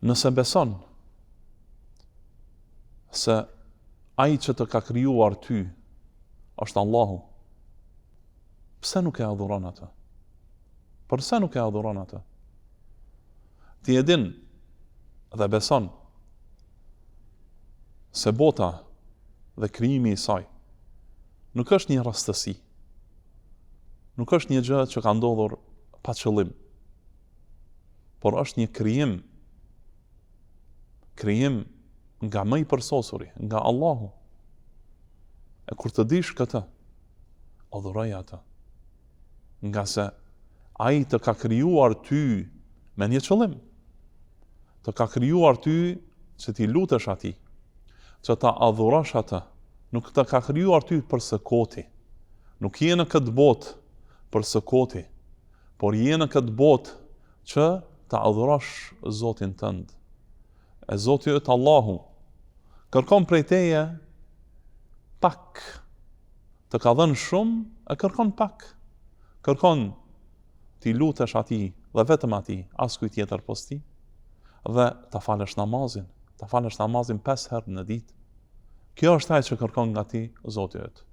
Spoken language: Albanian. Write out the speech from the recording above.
Nëse beson se ai që të ka krijuar ty është Allahu, pse nuk e adhuron atë? Përse nuk e adhuron atë? Ti e din dhe beson se bota dhe krijimi i saj nuk është një rastësi, nuk është një gjë që ka ndodhur pa qëllim, por është një krijim nga më i përsosuri, nga Allahu. E kur të dish këtë, adhuroj atë, nga se ai të ka krijuar ty me një qëllim, të ka krijuar ty që ti lutesh atij, që ta adhurosh atë, nuk të ka krijuar ty për së koti, nuk je në këtë botë për së koti, por je në këtë botë që ta adhurosh Zotin tënd. E Zoti yt Allahu kërkon prej teje pak, të ka dhënë shumë, e kërkon pak, kërkon ti lutesh atij dhe vetëm atij, as kujt tjetër pos ti, dhe ta falësh namazin 5 herë në ditë. Kjo është ajo që kërkon nga ti Zoti yt.